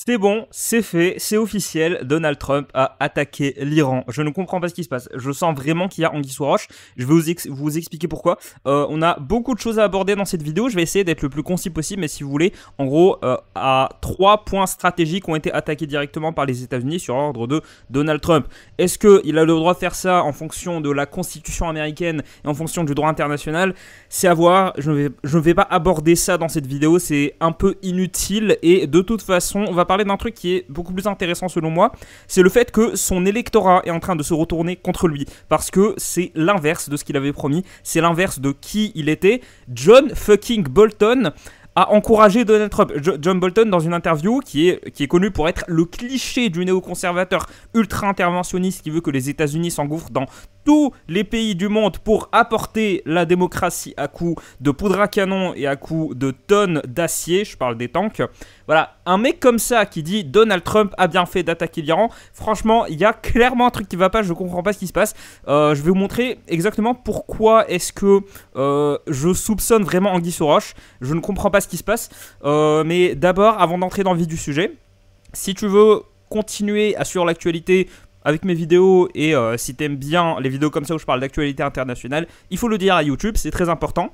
C'est bon, c'est fait, c'est officiel, Donald Trump a attaqué l'Iran. Je ne comprends pas ce qui se passe. Je sens vraiment qu'il y a anguille sous roche. Je vais vous expliquer pourquoi. On a beaucoup de choses à aborder dans cette vidéo. Je vais essayer d'être le plus concis possible, mais si vous voulez, en gros, à 3 points stratégiques ont été attaqués directement par les États-Unis sur ordre de Donald Trump. Est-ce qu'il a le droit de faire ça en fonction de la Constitution américaine et en fonction du droit international? C'est à voir. Je ne vais pas aborder ça dans cette vidéo. C'est un peu inutile et de toute façon, on va parler d'un truc qui est beaucoup plus intéressant selon moi, c'est le fait que son électorat est en train de se retourner contre lui, parce que c'est l'inverse de ce qu'il avait promis, c'est l'inverse de qui il était. John fucking Bolton a encouragé Donald Trump. John Bolton, dans une interview qui est connu pour être le cliché du néoconservateur ultra-interventionniste qui veut que les États-Unis s'engouffrent dans tous les pays du monde pour apporter la démocratie à coups de poudre à canon et à coups de tonnes d'acier, je parle des tanks. Voilà, un mec comme ça qui dit Donald Trump a bien fait d'attaquer l'Iran, franchement, il y a clairement un truc qui va pas, je comprends pas ce qui se passe. Je vais vous montrer exactement pourquoi est-ce que je soupçonne vraiment Anguille sous roche. Je ne comprends pas ce qui se passe. Mais d'abord, avant d'entrer dans le vif du sujet, si tu veux continuer à suivre l'actualité avec mes vidéos et si t'aimes bien les vidéos comme ça où je parle d'actualité internationale, il faut le dire à YouTube, c'est très important.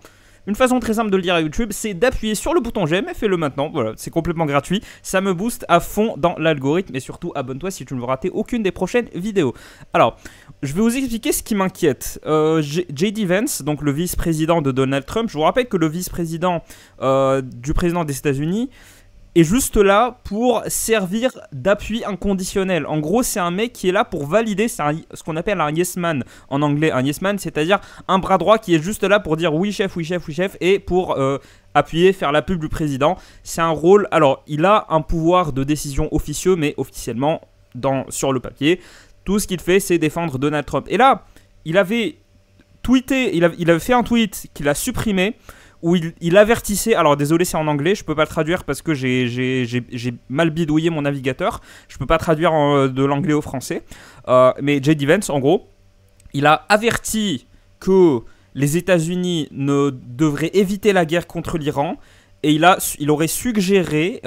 Une façon très simple de le dire à YouTube, c'est d'appuyer sur le bouton j'aime et fais-le maintenant, voilà, c'est complètement gratuit, ça me booste à fond dans l'algorithme et surtout abonne-toi si tu ne veux rater aucune des prochaines vidéos. Alors, je vais vous expliquer ce qui m'inquiète. J.D. Vance, donc le vice-président de Donald Trump, je vous rappelle que le vice-président du président des États-Unis est juste là pour servir d'appui inconditionnel. En gros, c'est un mec qui est là pour valider, c'est ce qu'on appelle un yes man en anglais. Un yes man, c'est-à-dire un bras droit qui est juste là pour dire oui chef, oui chef, oui chef, et pour appuyer, faire la pub du président. C'est un rôle, alors il a un pouvoir de décision officieux, mais officiellement, sur le papier, tout ce qu'il fait, c'est défendre Donald Trump. Et là, il avait tweeté, il avait fait un tweet qu'il a supprimé, où il avertissait, alors désolé c'est en anglais, je peux pas le traduire parce que j'ai mal bidouillé mon navigateur, je peux pas traduire de l'anglais au français, mais J.D. Vance en gros, il a averti que les États-Unis ne devraient éviter la guerre contre l'Iran, et il aurait suggéré,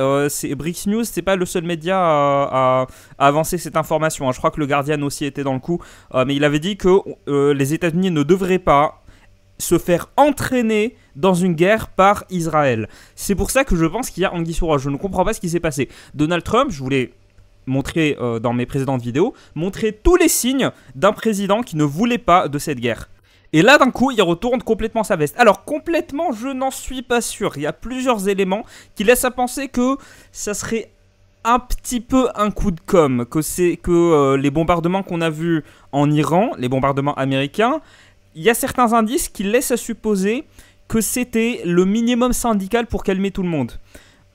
Brix News, c'est pas le seul média à avancer cette information, hein, je crois que le Guardian aussi était dans le coup, mais il avait dit que les États-Unis ne devraient pas se faire entraîner dans une guerre par Israël. C'est pour ça que je pense qu'il y a anguille sous roche. Je ne comprends pas ce qui s'est passé. Donald Trump, je voulais montrer dans mes précédentes vidéos, montrer tous les signes d'un président qui ne voulait pas de cette guerre. Et là, d'un coup, il retourne complètement sa veste. Alors, complètement, je n'en suis pas sûr. Il y a plusieurs éléments qui laissent à penser que ça serait un petit peu un coup de com', que les bombardements qu'on a vus en Iran, les bombardements américains, il y a certains indices qui laissent à supposer que c'était le minimum syndical pour calmer tout le monde.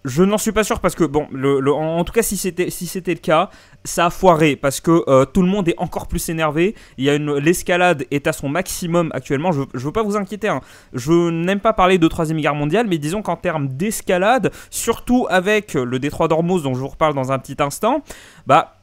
Je n'en suis pas sûr parce que, bon, en tout cas, si c'était le cas, ça a foiré parce que tout le monde est encore plus énervé. L'escalade est à son maximum actuellement. Je veux pas vous inquiéter, hein. Je n'aime pas parler de 3ème guerre mondiale, mais disons qu'en termes d'escalade, surtout avec le détroit d'Ormuz dont je vous reparle dans un petit instant, bah...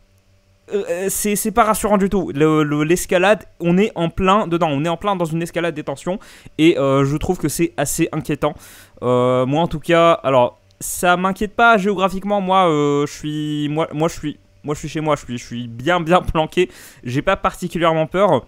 c'est pas rassurant du tout. L'escalade, on est en plein dedans. On est en plein dans une escalade des tensions. Et je trouve que c'est assez inquiétant. Moi en tout cas, alors ça m'inquiète pas géographiquement. Moi je suis chez moi. Je suis bien planqué. J'ai pas particulièrement peur.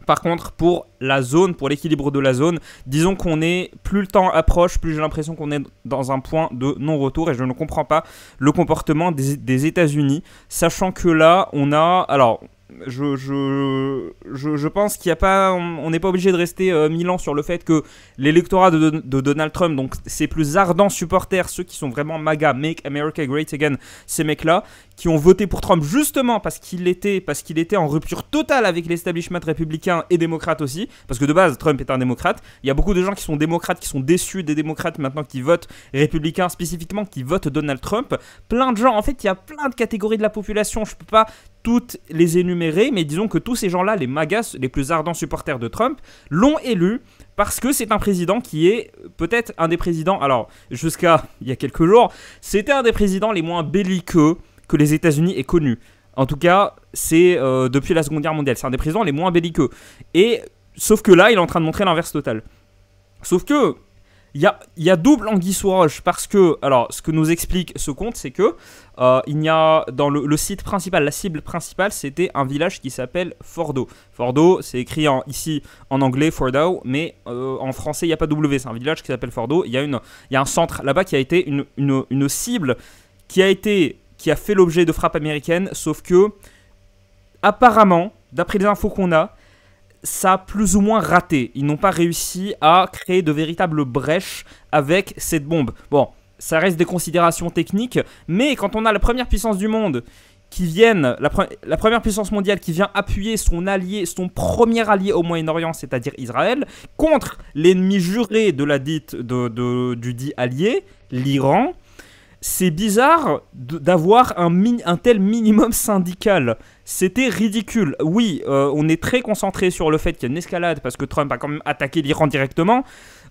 Par contre, pour la zone, pour l'équilibre de la zone, disons qu'on est, plus le temps approche, plus j'ai l'impression qu'on est dans un point de non-retour et je ne comprends pas le comportement des États-Unis, sachant que là, on a, alors, je pense qu'il n'y a pas, on n'est pas obligé de rester 1000 ans sur le fait que l'électorat de Donald Trump, donc ses plus ardents supporters, ceux qui sont vraiment MAGA, Make America Great Again, ces mecs-là, qui ont voté pour Trump justement parce qu'il était en rupture totale avec l'establishment républicain et démocrate aussi, parce que de base Trump est un démocrate. Il y a beaucoup de gens qui sont démocrates, qui sont déçus des démocrates maintenant, qui votent républicains spécifiquement, qui votent Donald Trump. Plein de gens, en fait il y a plein de catégories de la population, je peux pas toutes les énumérer, mais disons que tous ces gens-là, les MAGAs, les plus ardents supporters de Trump, l'ont élu parce que c'est un président qui est peut-être un des présidents, alors jusqu'à il y a quelques jours, c'était un des présidents les moins belliqueux que les États-Unis aient connu. En tout cas, c'est depuis la Seconde Guerre mondiale. C'est un des présidents les moins belliqueux. Et sauf que là, il est en train de montrer l'inverse total. Sauf que il y a double anguille sous roche parce que, alors, ce que nous explique ce conte, c'est que il y a dans le site principal, la cible principale, c'était un village qui s'appelle Fordo. Fordo, c'est écrit ici en anglais Fordo, mais en français il n'y a pas W. C'est un village qui s'appelle Fordo. Il y a un centre là-bas qui a été une cible qui a fait l'objet de frappes américaines, sauf que apparemment, d'après les infos qu'on a, ça a plus ou moins raté. Ils n'ont pas réussi à créer de véritables brèches avec cette bombe. Bon, ça reste des considérations techniques, mais quand on a la première puissance du monde la première puissance mondiale qui vient appuyer son allié, son premier allié au Moyen-Orient, c'est-à-dire Israël, contre l'ennemi juré du dit allié, l'Iran, c'est bizarre d'avoir un tel minimum syndical. C'était ridicule. Oui, on est très concentré sur le fait qu'il y a une escalade parce que Trump a quand même attaqué l'Iran directement.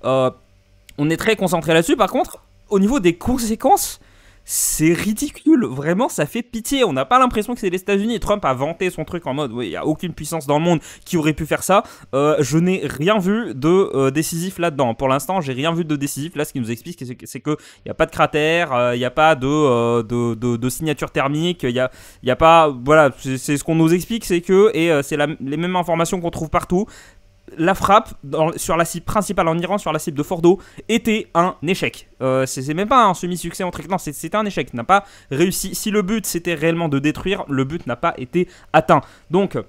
On est très concentré là-dessus. Par contre, au niveau des conséquences, c'est ridicule. Vraiment, ça fait pitié. On n'a pas l'impression que c'est les États-Unis. Trump a vanté son truc en mode oui, il n'y a aucune puissance dans le monde qui aurait pu faire ça. Je n'ai rien vu de décisif là-dedans. Pour l'instant, j'ai rien vu de décisif. Là, ce qui nous explique, c'est qu'il n'y a pas de cratère, il n'y a pas de signature thermique, il y a pas. Voilà, c'est ce qu'on nous explique, c'est que, et c'est les mêmes informations qu'on trouve partout. La frappe sur la cible principale en Iran, sur la cible de Fordo, était un échec. C'est même pas un semi-succès en truc, non, c'était un échec. N'a pas réussi. Si le but c'était réellement de détruire, le but n'a pas été atteint. Donc,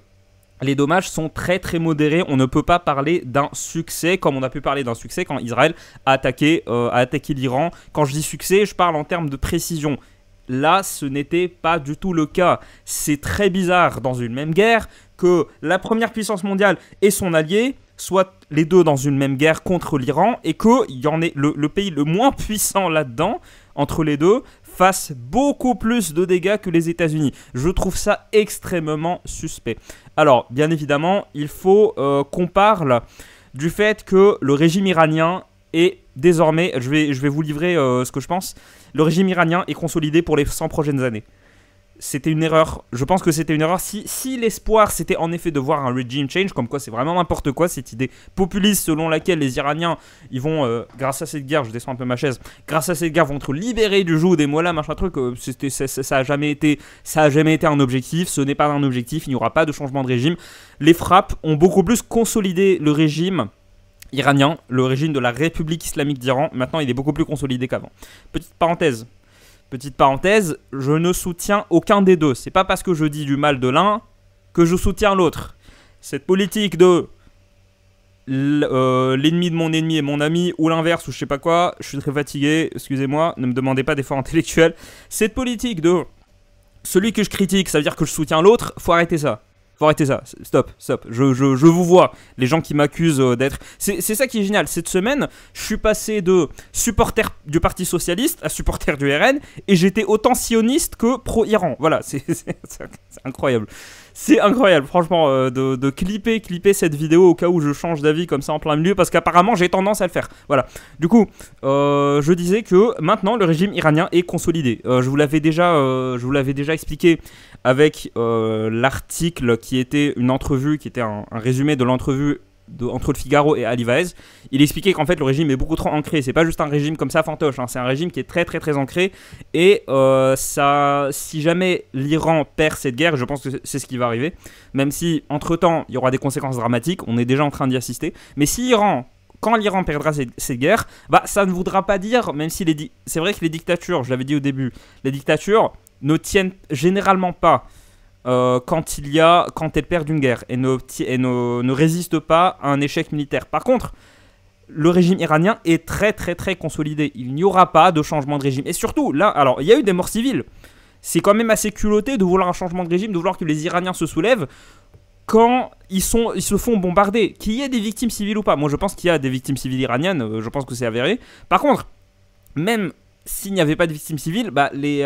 les dommages sont très très modérés. On ne peut pas parler d'un succès comme on a pu parler d'un succès quand Israël a attaqué l'Iran. Quand je dis succès, je parle en termes de précision. Là, ce n'était pas du tout le cas. C'est très bizarre dans une même guerre que la première puissance mondiale et son allié soient les deux dans une même guerre contre l'Iran et qu'il y en ait le pays le moins puissant là-dedans, entre les deux, fasse beaucoup plus de dégâts que les États-Unis. Je trouve ça extrêmement suspect. Alors, bien évidemment, il faut qu'on parle du fait que le régime iranien est désormais, je vais vous livrer ce que je pense, le régime iranien est consolidé pour les 100 prochaines années. C'était une erreur, je pense que c'était une erreur. Si l'espoir c'était en effet de voir un regime change, comme quoi c'est vraiment n'importe quoi, cette idée populiste selon laquelle les Iraniens, ils vont, grâce à cette guerre, je descends un peu ma chaise, grâce à cette guerre vont être libérés du joug des mollahs, machin truc, ça a jamais été un objectif, ce n'est pas un objectif, il n'y aura pas de changement de régime. Les frappes ont beaucoup plus consolidé le régime iranien, le régime de la République islamique d'Iran. Maintenant il est beaucoup plus consolidé qu'avant. Petite parenthèse, je ne soutiens aucun des deux. C'est pas parce que je dis du mal de l'un que je soutiens l'autre. Cette politique de l'ennemi de mon ennemi est mon ami ou l'inverse ou je sais pas quoi, je suis très fatigué, excusez-moi, ne me demandez pas d'efforts intellectuels. Cette politique de celui que je critique, ça veut dire que je soutiens l'autre, faut arrêter ça. Faut arrêter ça, stop. Je vous vois, les gens qui m'accusent d'être... C'est ça qui est génial, cette semaine, je suis passé de supporter du Parti Socialiste à supporter du RN, et j'étais autant sioniste que pro-Iran. Voilà, c'est incroyable. C'est incroyable, franchement, de clipper cette vidéo au cas où je change d'avis comme ça en plein milieu, parce qu'apparemment j'ai tendance à le faire. Voilà. Du coup, je disais que maintenant le régime iranien est consolidé. Je vous l'avais déjà expliqué avec l'article qui était une entrevue, qui était un résumé de l'entrevue entre le Figaro et Ali Vaez. Il expliquait qu'en fait le régime est beaucoup trop ancré. C'est pas juste un régime comme ça fantoche, hein. C'est un régime qui est très très très ancré. Et si jamais l'Iran perd cette guerre, je pense que c'est ce qui va arriver, même si entre temps il y aura des conséquences dramatiques, on est déjà en train d'y assister. Mais quand l'Iran perdra cette guerre, bah ça ne voudra pas dire, même si c'est vrai que les dictatures, je l'avais dit au début, les dictatures ne tiennent généralement pas quand elles perdent une guerre et ne résistent pas à un échec militaire. Par contre, le régime iranien est très très très consolidé. Il n'y aura pas de changement de régime. Et surtout, là, alors, il y a eu des morts civiles. C'est quand même assez culotté de vouloir un changement de régime, de vouloir que les Iraniens se soulèvent quand ils se font bombarder. Qu'il y ait des victimes civiles ou pas. Moi, je pense qu'il y a des victimes civiles iraniennes. Je pense que c'est avéré. Par contre, même s'il n'y avait pas de victimes civiles, bah, les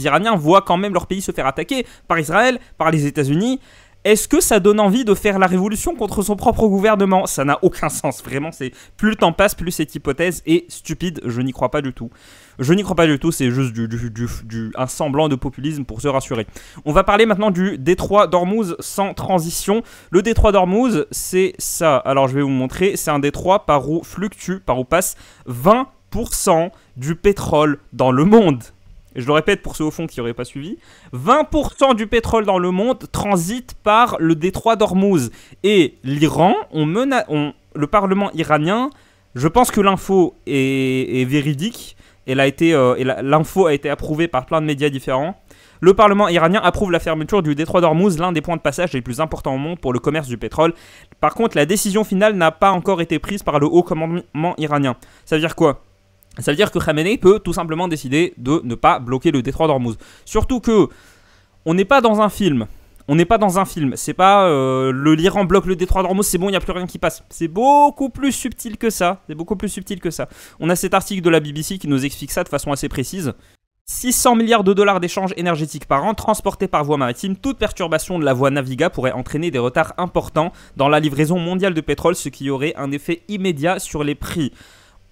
Iraniens voient quand même leur pays se faire attaquer par Israël, par les États-Unis. Est-ce que ça donne envie de faire la révolution contre son propre gouvernement? Ça n'a aucun sens, vraiment. Plus le temps passe, plus cette hypothèse est stupide. Je n'y crois pas du tout. Je n'y crois pas du tout, c'est juste un semblant de populisme pour se rassurer. On va parler maintenant du détroit d'Ormuz sans transition. Le détroit d'Ormuz, c'est ça. Alors je vais vous montrer, c'est un détroit par où fluctue, par où passe 20% du pétrole dans le monde. Et je le répète pour ceux au fond qui n'auraient pas suivi, 20% du pétrole dans le monde transite par le détroit d'Ormuz. Et l'Iran, le Parlement iranien, je pense que l'info est véridique, l'info a été approuvée par plein de médias différents. Le Parlement iranien approuve la fermeture du détroit d'Ormuz, l'un des points de passage les plus importants au monde pour le commerce du pétrole. Par contre, la décision finale n'a pas encore été prise par le haut commandement iranien. Ça veut dire quoi ? Ça veut dire que Khamenei peut tout simplement décider de ne pas bloquer le détroit d'Ormuz. Surtout que on n'est pas dans un film. C'est pas l'Iran bloque le détroit d'Ormuz, c'est bon, il n'y a plus rien qui passe. C'est beaucoup plus subtil que ça. On a cet article de la BBC qui nous explique ça de façon assez précise. 600 milliards de dollars d'échanges énergétiques par an transportés par voie maritime. Toute perturbation de la voie navigable pourrait entraîner des retards importants dans la livraison mondiale de pétrole, ce qui aurait un effet immédiat sur les prix.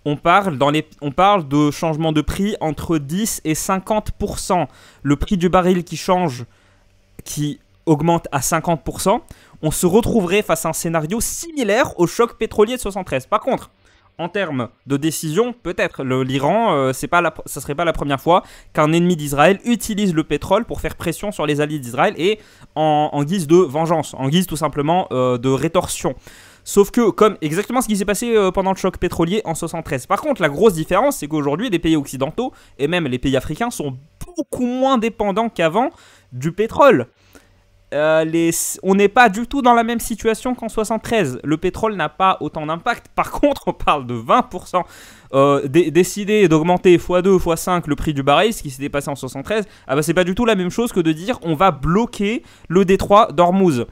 On parle de changement de prix entre 10 et 50%. Le prix du baril qui augmente à 50%, on se retrouverait face à un scénario similaire au choc pétrolier de 73. Par contre, en termes de décision, peut-être l'Iran, ça serait pas la première fois qu'un ennemi d'Israël utilise le pétrole pour faire pression sur les alliés d'Israël et en guise de vengeance, en guise tout simplement de rétorsion. Sauf que, comme exactement ce qui s'est passé pendant le choc pétrolier en 73. Par contre, la grosse différence, c'est qu'aujourd'hui, les pays occidentaux, et même les pays africains, sont beaucoup moins dépendants qu'avant du pétrole. On n'est pas du tout dans la même situation qu'en 73. Le pétrole n'a pas autant d'impact. Par contre, on parle de 20%. Décider d'augmenter x2, x5 le prix du baril, ce qui s'était passé en 73, c'est pas du tout la même chose que de dire on va bloquer le détroit d'Ormuz.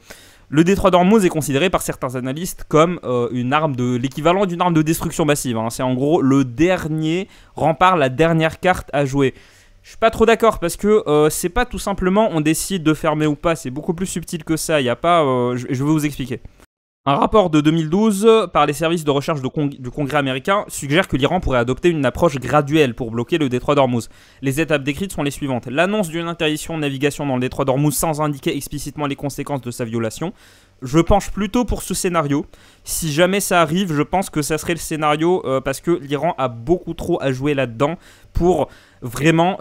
Le détroit d'Ormuz est considéré par certains analystes comme l'équivalent d'une arme de destruction massive. Hein. C'est en gros le dernier rempart, la dernière carte à jouer. Je suis pas trop d'accord parce que c'est pas tout simplement on décide de fermer ou pas, c'est beaucoup plus subtil que ça. Il y a pas, je vais vous expliquer. Un rapport de 2012 par les services de recherche du Congrès américain suggère que l'Iran pourrait adopter une approche graduelle pour bloquer le détroit d'Ormuz. Les étapes décrites sont les suivantes. L'annonce d'une interdiction de navigation dans le détroit d'Ormuz sans indiquer explicitement les conséquences de sa violation. Je penche plutôt pour ce scénario. Si jamais ça arrive, je pense que ça serait le scénario parce que l'Iran a beaucoup trop à jouer là-dedans pour vraiment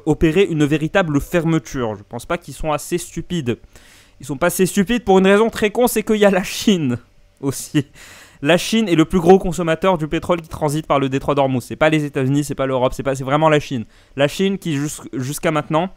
opérer une véritable fermeture. Je pense pas qu'ils sont assez stupides. Ils sont pas assez stupides pour une raison très con, c'est qu'il y a la Chine aussi. La Chine est le plus gros consommateur du pétrole qui transite par le détroit d'Ormuz. C'est pas les États-Unis, c'est pas l'Europe, c'est vraiment la Chine. La Chine qui jusqu'à maintenant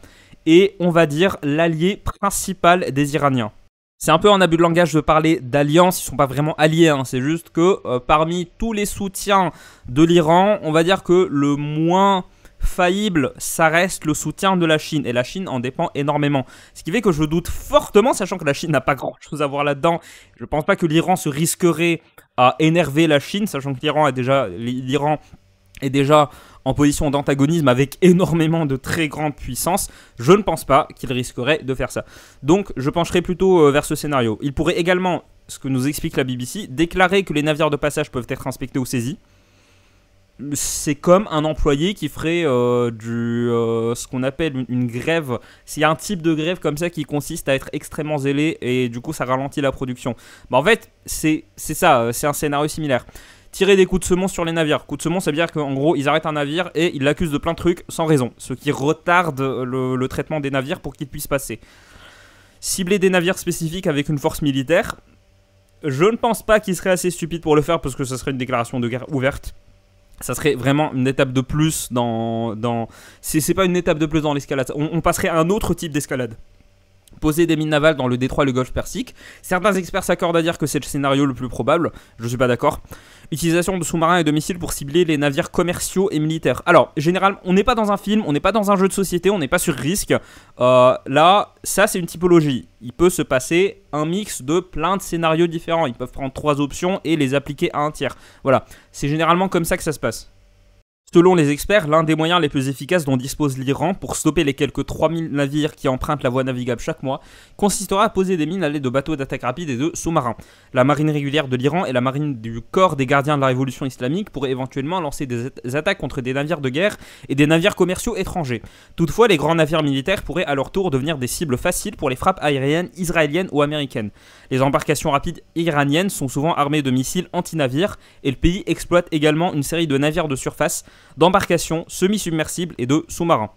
est, on va dire, l'allié principal des Iraniens. C'est un peu un abus de langage de parler d'alliance, ils sont pas vraiment alliés, hein. C'est juste que parmi tous les soutiens de l'Iran, on va dire que le moins faillible, ça reste le soutien de la Chine. Et la Chine en dépend énormément. Ce qui fait que je doute fortement, sachant que la Chine n'a pas grand chose à voir là-dedans. Je pense pas que l'Iran se risquerait à énerver la Chine, sachant que l'Iran est déjà en position d'antagonisme avec énormément de très grandes puissances. Je ne pense pas qu'il risquerait de faire ça. Donc je pencherai plutôt vers ce scénario. Il pourrait également, ce que nous explique la BBC, déclarer que les navires de passage peuvent être inspectés ou saisis. C'est comme un employé qui ferait ce qu'on appelle une grève. S'il y a un type de grève comme ça qui consiste à être extrêmement zélé et du coup ça ralentit la production. En fait, c'est ça, c'est un scénario similaire. Tirer des coups de semonce sur les navires. Coups de semonce, ça veut dire qu'en gros, ils arrêtent un navire et ils l'accusent de plein de trucs sans raison. Ce qui retarde le traitement des navires pour qu'ils puissent passer. Cibler des navires spécifiques avec une force militaire. Je ne pense pas qu'ils seraient assez stupides pour le faire parce que ça serait une déclaration de guerre ouverte. Ça serait vraiment une étape de plus c'est pas une étape de plus dans l'escalade. On passerait à un autre type d'escalade. Poser des mines navales dans le détroit et le golfe Persique. Certains experts s'accordent à dire que c'est le scénario le plus probable. Je suis pas d'accord. Utilisation de sous-marins et de missiles pour cibler les navires commerciaux et militaires. Alors, généralement, on n'est pas dans un film, on n'est pas dans un jeu de société, on n'est pas sur risque. Là, ça c'est une typologie. Il peut se passer un mix de plein de scénarios différents. Ils peuvent prendre 3 options et les appliquer à un tiers. Voilà, c'est généralement comme ça que ça se passe. Selon les experts, l'un des moyens les plus efficaces dont dispose l'Iran pour stopper les quelques 3000 navires qui empruntent la voie navigable chaque mois consistera à poser des mines à l'aide de bateaux d'attaque rapide et de sous-marins. La marine régulière de l'Iran et la marine du corps des gardiens de la révolution islamique pourraient éventuellement lancer des attaques contre des navires de guerre et des navires commerciaux étrangers. Toutefois, les grands navires militaires pourraient à leur tour devenir des cibles faciles pour les frappes aériennes israéliennes ou américaines. Les embarcations rapides iraniennes sont souvent armées de missiles anti-navires et le pays exploite également une série de navires de surface, d'embarcations semi-submersibles et de sous-marins.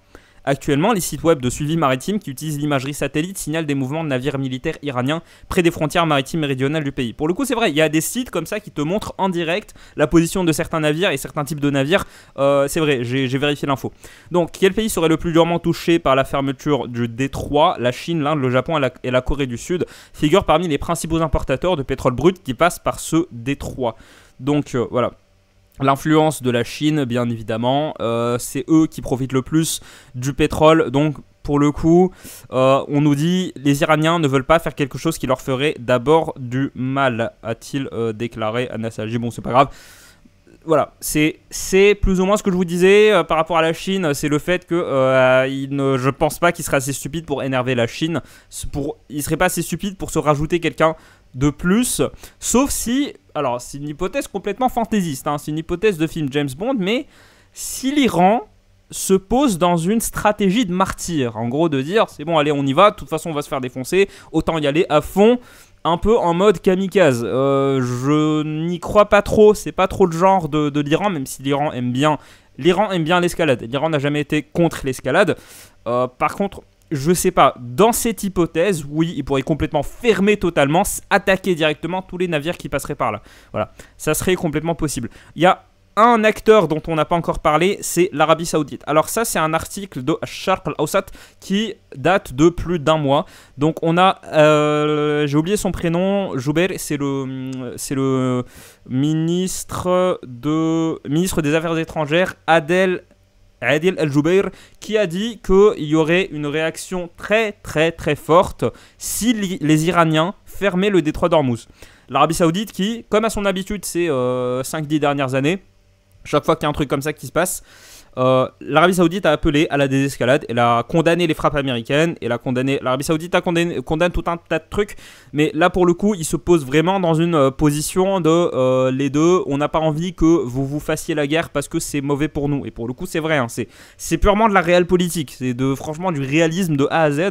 Actuellement, les sites web de suivi maritime qui utilisent l'imagerie satellite signalent des mouvements de navires militaires iraniens près des frontières maritimes méridionales du pays. Pour le coup, c'est vrai, il y a des sites comme ça qui te montrent en direct la position de certains navires et certains types de navires. C'est vrai, j'ai vérifié l'info. Donc, quel pays serait le plus durement touché par la fermeture du détroit? La Chine, l'Inde, le Japon et la Corée du Sud figurent parmi les principaux importateurs de pétrole brut qui passent par ce détroit. Donc, voilà. L'influence de la Chine, bien évidemment, c'est eux qui profitent le plus du pétrole. Donc, pour le coup, on nous dit les Iraniens ne veulent pas faire quelque chose qui leur ferait d'abord du mal, a-t-il déclaré Anasaji. Bon, c'est pas grave. Voilà, c'est plus ou moins ce que je vous disais par rapport à la Chine. C'est le fait que je pense pas qu'il serait assez stupide pour énerver la Chine. Il serait pas assez stupide pour se rajouter quelqu'un de plus, sauf si, alors c'est une hypothèse complètement fantaisiste, hein, c'est une hypothèse de film James Bond, mais si l'Iran se pose dans une stratégie de martyr, en gros de dire c'est bon allez on y va, de toute façon on va se faire défoncer, autant y aller à fond, un peu en mode kamikaze. Je n'y crois pas trop, c'est pas trop le genre de l'Iran, même si l'Iran aime bien l'escalade, l'Iran n'a jamais été contre l'escalade. Par contre, je sais pas, dans cette hypothèse, oui, il pourrait complètement fermer totalement, attaquer directement tous les navires qui passeraient par là. Voilà, ça serait complètement possible. Il y a un acteur dont on n'a pas encore parlé, c'est l'Arabie Saoudite. Alors ça, c'est un article de Sharq al-Awsat qui date de plus d'un mois. Donc on a, j'ai oublié son prénom, Jouber, c'est le ministre des Affaires étrangères, Adel El-Joubeir, qui a dit qu'il y aurait une réaction très très très forte si les Iraniens fermaient le détroit d'Ormuz. L'Arabie Saoudite qui, comme à son habitude ces 5-10 dernières années, chaque fois qu'il y a un truc comme ça qui se passe, l'Arabie Saoudite a appelé à la désescalade. Elle a condamné les frappes américaines. L'Arabie Saoudite condamne tout un tas de trucs. Mais là, pour le coup, il se pose vraiment dans une position de les deux. On n'a pas envie que vous fassiez la guerre parce que c'est mauvais pour nous. Et pour le coup, c'est vrai. Hein, c'est purement de la réelle politique. C'est franchement du réalisme de A à Z.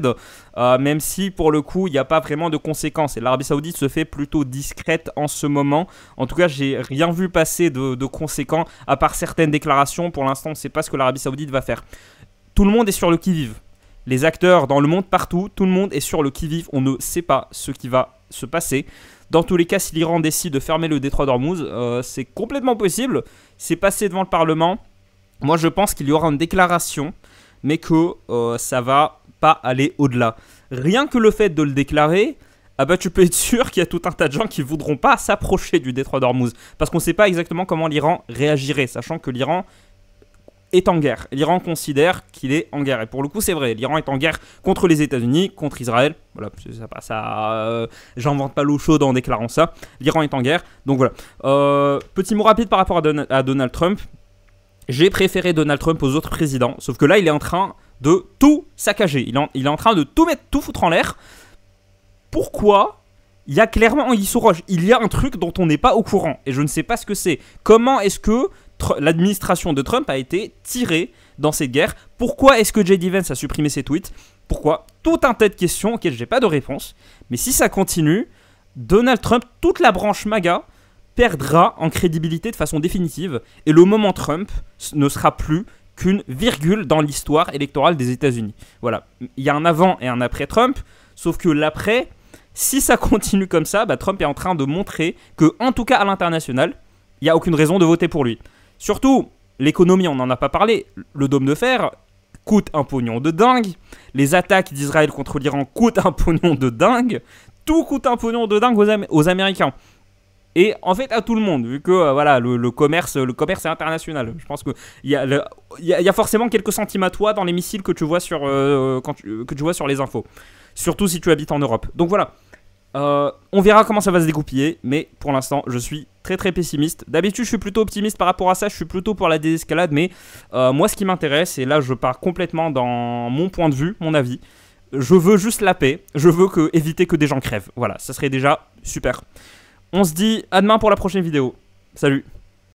Même si, pour le coup, il n'y a pas vraiment de conséquences. Et l'Arabie Saoudite se fait plutôt discrète en ce moment. En tout cas, j'ai rien vu passer de conséquent, à part certaines déclarations. Pour l'instant, on ne sait pas ce que l'Arabie Saoudite va faire. Tout le monde est sur le qui-vive. Les acteurs dans le monde partout, tout le monde est sur le qui-vive. On ne sait pas ce qui va se passer. Dans tous les cas, si l'Iran décide de fermer le détroit d'Ormuz, c'est complètement possible. C'est passé devant le Parlement. Moi, je pense qu'il y aura une déclaration, mais que ça va pas aller au-delà. Rien que le fait de le déclarer, ah bah tu peux être sûr qu'il y a tout un tas de gens qui voudront pas s'approcher du détroit d'Ormuz. Parce qu'on ne sait pas exactement comment l'Iran réagirait, sachant que l'Iran est en guerre. L'Iran considère qu'il est en guerre. Et pour le coup, c'est vrai. L'Iran est en guerre contre les États-Unis, contre Israël. Voilà, j'invente pas l'eau chaude en déclarant ça. L'Iran est en guerre. Donc voilà. Petit mot rapide par rapport à Donald Trump. J'ai préféré Donald Trump aux autres présidents. Sauf que là, il est en train de tout saccager. Il est en train de tout foutre en l'air. Pourquoi? Il y a clairement Anguille sous roche. Il y a un truc dont on n'est pas au courant. Et je ne sais pas ce que c'est. Comment est-ce que l'administration de Trump a été tirée dans cette guerre? Pourquoi est-ce que J.D. Vance a supprimé ses tweets? Pourquoi? Tout un tas de questions auxquelles je n'ai pas de réponse. Mais si ça continue, Donald Trump, toute la branche MAGA, perdra en crédibilité de façon définitive. Et le moment Trump ne sera plus qu'une virgule dans l'histoire électorale des États-Unis. Voilà. Il y a un avant et un après Trump. Sauf que l'après, si ça continue comme ça, bah Trump est en train de montrer que, en tout cas à l'international, il n'y a aucune raison de voter pour lui. Surtout, l'économie, on n'en a pas parlé. Le dôme de fer coûte un pognon de dingue. Les attaques d'Israël contre l'Iran coûtent un pognon de dingue. Tout coûte un pognon de dingue aux Américains. Et en fait, à tout le monde, vu que voilà, le commerce est international. Je pense qu'il y a forcément quelques centimes à toi dans les missiles que tu vois sur, que tu vois sur les infos. Surtout si tu habites en Europe. Donc voilà. On verra comment ça va se dégoupiller. Mais pour l'instant, je suis très très pessimiste. D'habitude je suis plutôt optimiste par rapport à ça, je suis plutôt pour la désescalade, mais moi ce qui m'intéresse, et là je pars complètement dans mon point de vue, mon avis, je veux juste la paix, je veux éviter que des gens crèvent. Voilà, ça serait déjà super. On se dit à demain pour la prochaine vidéo. Salut.